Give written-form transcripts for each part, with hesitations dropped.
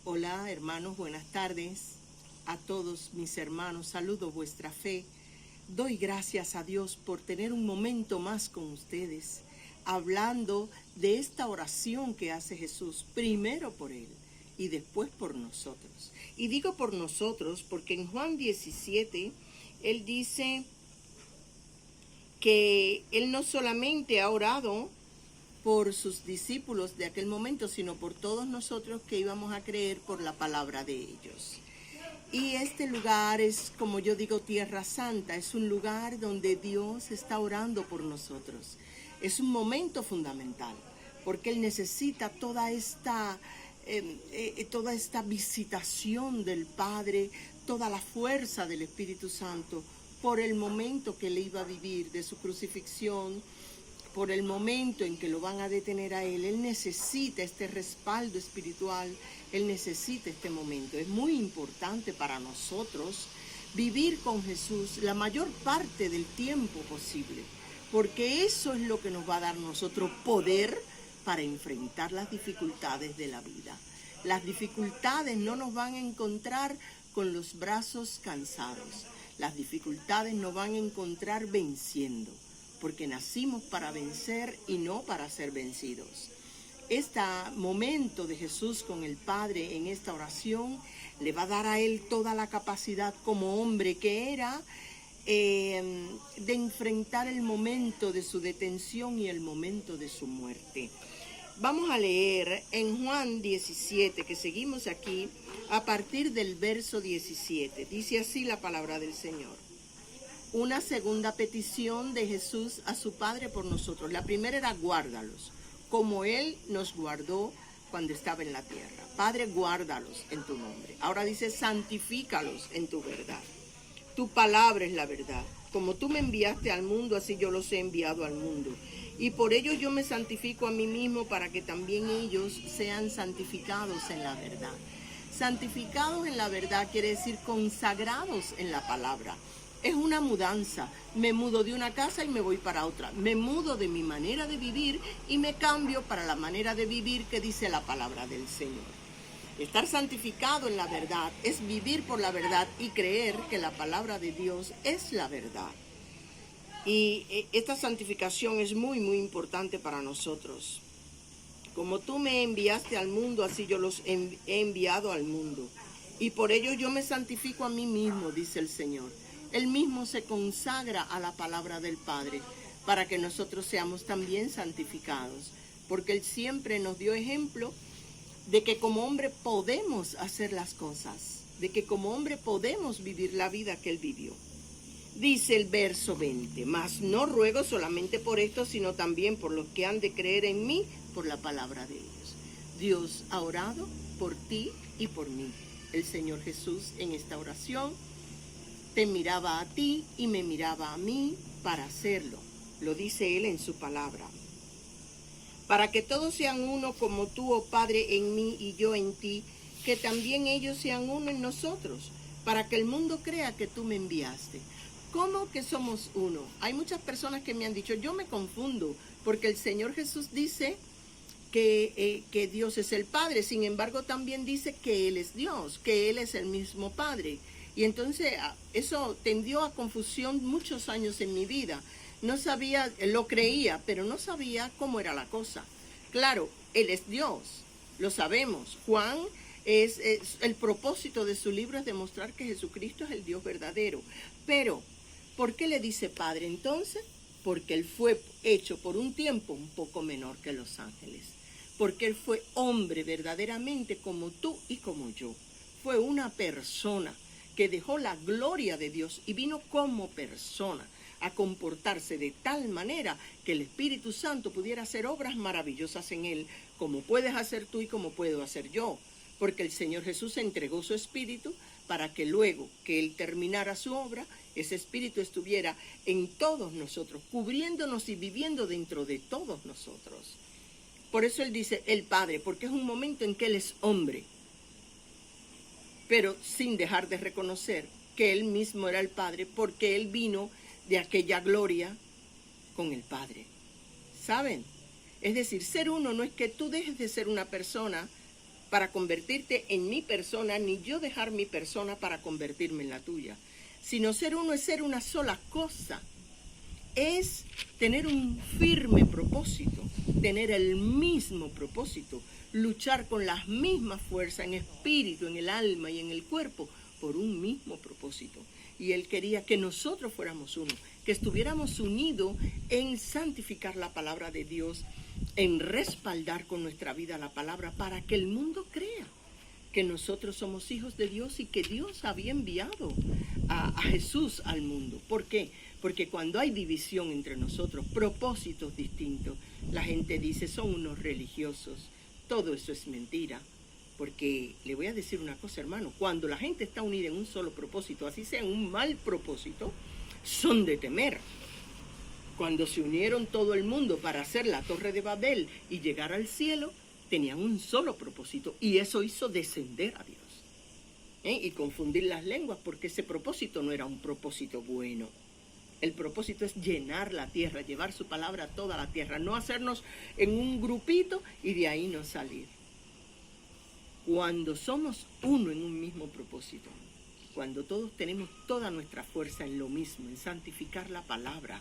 Hola hermanos, buenas tardes a todos mis hermanos, saludo vuestra fe. Doy gracias a Dios por tener un momento más con ustedes, hablando de esta oración que hace Jesús, primero por Él y después por nosotros. Y digo por nosotros porque en Juan 17, Él dice que Él no solamente ha orado por sus discípulos de aquel momento, sino por todos nosotros que íbamos a creer por la palabra de ellos. Y este lugar es, como yo digo, Tierra Santa, es un lugar donde Dios está orando por nosotros. Es un momento fundamental, porque Él necesita toda esta visitación del Padre, toda la fuerza del Espíritu Santo, por el momento que Él iba a vivir de su crucifixión, por el momento en que lo van a detener a Él. Él necesita este respaldo espiritual, Él necesita este momento. Es muy importante para nosotros vivir con Jesús la mayor parte del tiempo posible, porque eso es lo que nos va a dar a nosotros poder para enfrentar las dificultades de la vida. Las dificultades no nos van a encontrar con los brazos cansados. Las dificultades nos van a encontrar venciendo, porque nacimos para vencer y no para ser vencidos. Este momento de Jesús con el Padre en esta oración le va a dar a Él toda la capacidad como hombre que era de enfrentar el momento de su detención y el momento de su muerte. Vamos a leer en Juan 17, que seguimos aquí, a partir del verso 17. Dice así la palabra del Señor. Una segunda petición de Jesús a su Padre por nosotros. La primera era guárdalos, como Él nos guardó cuando estaba en la tierra. Padre, guárdalos en tu nombre. Ahora dice, santifícalos en tu verdad. Tu palabra es la verdad. Como tú me enviaste al mundo, así yo los he enviado al mundo. Y por ello yo me santifico a mí mismo para que también ellos sean santificados en la verdad. Santificados en la verdad quiere decir consagrados en la palabra. Es una mudanza. Me mudo de una casa y me voy para otra. Me mudo de mi manera de vivir y me cambio para la manera de vivir que dice la palabra del Señor. Estar santificado en la verdad es vivir por la verdad y creer que la palabra de Dios es la verdad. Y esta santificación es muy, muy importante para nosotros. Como tú me enviaste al mundo, así yo los he enviado al mundo. Y por ello yo me santifico a mí mismo, dice el Señor. Él mismo se consagra a la palabra del Padre para que nosotros seamos también santificados, porque Él siempre nos dio ejemplo de que como hombre podemos hacer las cosas, de que como hombre podemos vivir la vida que Él vivió. Dice el verso 20, mas no ruego solamente por esto, sino también por los que han de creer en mí por la palabra de ellos. Dios ha orado por ti y por mí. El Señor Jesús en esta oración te miraba a ti y me miraba a mí para hacerlo. Lo dice Él en su palabra. Para que todos sean uno como tú, oh Padre, en mí y yo en ti, que también ellos sean uno en nosotros, para que el mundo crea que tú me enviaste. ¿Cómo que somos uno? Hay muchas personas que me han dicho, yo me confundo, porque el Señor Jesús dice que Dios es el Padre, sin embargo también dice que Él es Dios, que Él es el mismo Padre. Y entonces eso tendió a confusión muchos años en mi vida. No sabía, lo creía, pero no sabía cómo era la cosa. Claro, Él es Dios, lo sabemos. Juan, el propósito de su libro es demostrar que Jesucristo es el Dios verdadero. Pero, ¿por qué le dice Padre entonces? Porque Él fue hecho por un tiempo un poco menor que los ángeles. Porque Él fue hombre verdaderamente como tú y como yo. Fue una persona que dejó la gloria de Dios y vino como persona a comportarse de tal manera que el Espíritu Santo pudiera hacer obras maravillosas en Él, como puedes hacer tú y como puedo hacer yo, porque el Señor Jesús entregó su Espíritu para que luego que Él terminara su obra, ese Espíritu estuviera en todos nosotros, cubriéndonos y viviendo dentro de todos nosotros. Por eso Él dice el Padre, porque es un momento en que Él es hombre, pero sin dejar de reconocer que Él mismo era el Padre, porque Él vino de aquella gloria con el Padre. ¿Saben? Es decir, ser uno no es que tú dejes de ser una persona para convertirte en mi persona, ni yo dejar mi persona para convertirme en la tuya. Sino ser uno es ser una sola cosa. Es tener un firme propósito, tener el mismo propósito, luchar con las mismas fuerzas en espíritu, en el alma y en el cuerpo por un mismo propósito. Y Él quería que nosotros fuéramos uno, que estuviéramos unidos en santificar la palabra de Dios, en respaldar con nuestra vida la palabra para que el mundo crea que nosotros somos hijos de Dios y que Dios había enviado a Jesús al mundo. ¿Por qué? Porque cuando hay división entre nosotros, propósitos distintos, la gente dice, son unos religiosos. Todo eso es mentira. Porque le voy a decir una cosa, hermano, cuando la gente está unida en un solo propósito, así sea un mal propósito, son de temer. Cuando se unieron todo el mundo para hacer la Torre de Babel y llegar al cielo, tenían un solo propósito y eso hizo descender a Dios. Y confundir las lenguas porque ese propósito no era un propósito bueno. El propósito es llenar la tierra, llevar su palabra a toda la tierra, no hacernos en un grupito y de ahí no salir. Cuando somos uno en un mismo propósito, cuando todos tenemos toda nuestra fuerza en lo mismo, en santificar la palabra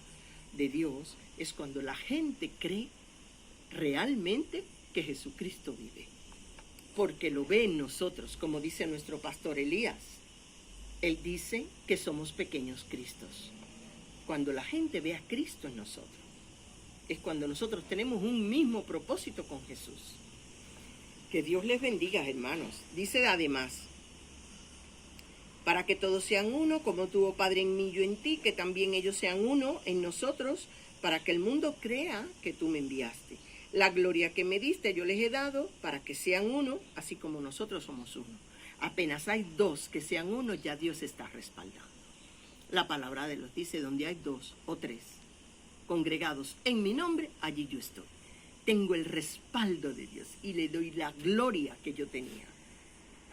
de Dios, es cuando la gente cree realmente que Jesucristo vive. Porque lo ve en nosotros, como dice nuestro pastor Elías. Él dice que somos pequeños Cristos. Cuando la gente ve a Cristo en nosotros, es cuando nosotros tenemos un mismo propósito con Jesús. Que Dios les bendiga, hermanos. Dice además, para que todos sean uno, como tú, oh Padre, en mí, yo en ti, que también ellos sean uno en nosotros, para que el mundo crea que tú me enviaste. La gloria que me diste yo les he dado, para que sean uno, así como nosotros somos uno. Apenas hay dos que sean uno, ya Dios está respaldando. La palabra de Dios dice, donde hay 2 o 3 congregados en mi nombre, allí yo estoy. Tengo el respaldo de Dios y le doy la gloria que yo tenía.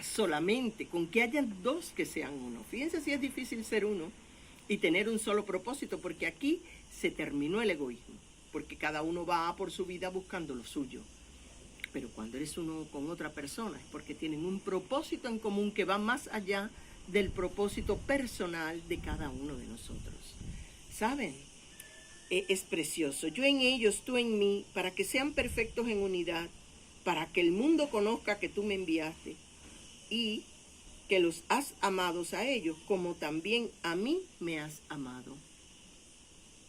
Solamente con que hayan 2 que sean uno. Fíjense si es difícil ser uno y tener un solo propósito, porque aquí se terminó el egoísmo, porque cada uno va por su vida buscando lo suyo. Pero cuando eres uno con otra persona es porque tienen un propósito en común que va más allá del propósito personal de cada uno de nosotros. ¿Saben? Es precioso. Yo en ellos, tú en mí, para que sean perfectos en unidad, para que el mundo conozca que tú me enviaste y que los has amados a ellos, como también a mí me has amado.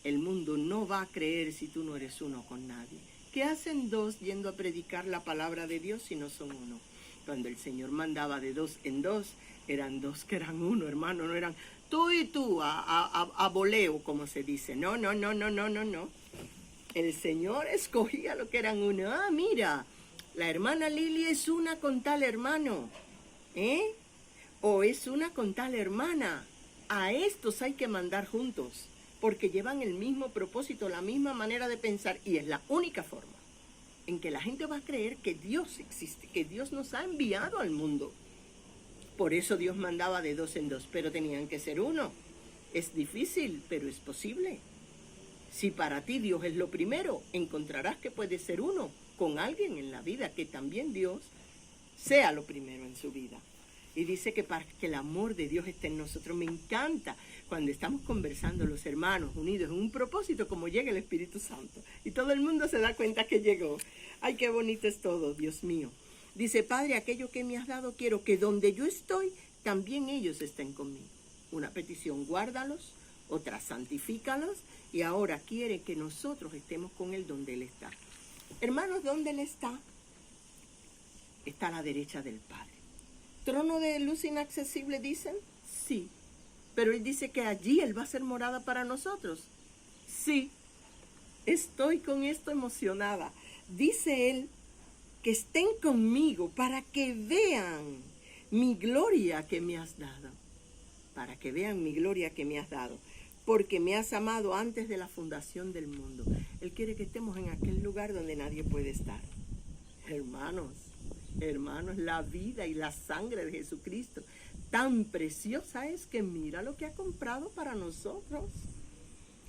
El mundo no va a creer si tú no eres uno con nadie. ¿Qué hacen 2 yendo a predicar la palabra de Dios si no son uno? Cuando el Señor mandaba de 2 en 2, eran 2 que eran uno, hermano, no eran tú y tú a voleo, como se dice. No. El Señor escogía lo que eran uno. Ah, mira, la hermana Lili es una con tal hermano, o es una con tal hermana. A estos hay que mandar juntos, porque llevan el mismo propósito, la misma manera de pensar, y es la única forma en que la gente va a creer que Dios existe, que Dios nos ha enviado al mundo. Por eso Dios mandaba de 2 en 2, pero tenían que ser uno. Es difícil, pero es posible. Si para ti Dios es lo primero, encontrarás que puedes ser uno con alguien en la vida, que también Dios sea lo primero en su vida. Y dice que para que el amor de Dios esté en nosotros. Me encanta cuando estamos conversando los hermanos unidos en un propósito, como llega el Espíritu Santo. Y todo el mundo se da cuenta que llegó. Ay, qué bonito es todo, Dios mío. Dice, Padre, aquello que me has dado, quiero que donde yo estoy, también ellos estén conmigo. Una petición, guárdalos, otra, santifícalos, y ahora quiere que nosotros estemos con Él donde Él está. Hermanos, ¿dónde Él está? Está a la derecha del Padre. ¿Trono de luz inaccesible, dicen? Sí. Pero Él dice que allí Él va a ser morada para nosotros. Sí. Estoy con esto emocionada. Dice Él, que estén conmigo para que vean mi gloria que me has dado. Para que vean mi gloria que me has dado. Porque me has amado antes de la fundación del mundo. Él quiere que estemos en aquel lugar donde nadie puede estar. Hermanos, la vida y la sangre de Jesucristo tan preciosa es que mira lo que ha comprado para nosotros.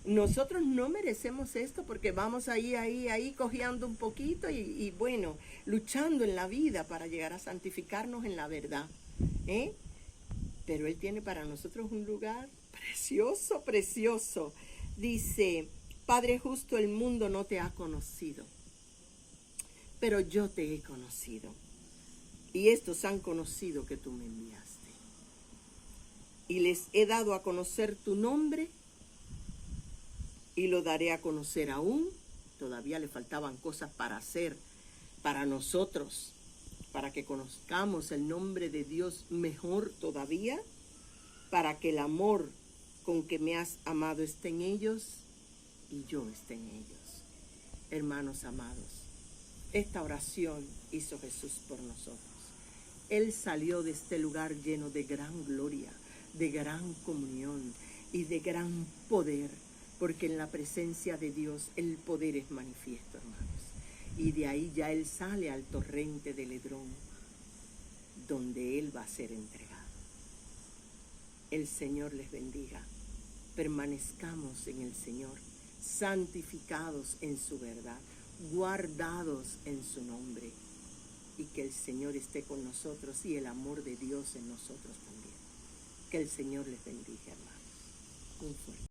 nosotros no merecemos esto porque vamos ahí cojeando un poquito y bueno, luchando en la vida para llegar a santificarnos en la verdad. Pero Él tiene para nosotros un lugar precioso, precioso. Dice, Padre justo, el mundo no te ha conocido, pero yo te he conocido. Y estos han conocido que tú me enviaste. Y les he dado a conocer tu nombre y lo daré a conocer aún. Todavía le faltaban cosas para hacer para nosotros, para que conozcamos el nombre de Dios mejor todavía, para que el amor con que me has amado esté en ellos y yo esté en ellos. Hermanos amados, esta oración hizo Jesús por nosotros. Él salió de este lugar lleno de gran gloria, de gran comunión y de gran poder, porque en la presencia de Dios el poder es manifiesto, hermanos. Y de ahí ya Él sale al torrente del Edrón, donde Él va a ser entregado. El Señor les bendiga. Permanezcamos en el Señor, santificados en su verdad, guardados en su nombre, y que el Señor esté con nosotros y el amor de Dios en nosotros también. Que el Señor les bendiga, hermanos. Un fuerte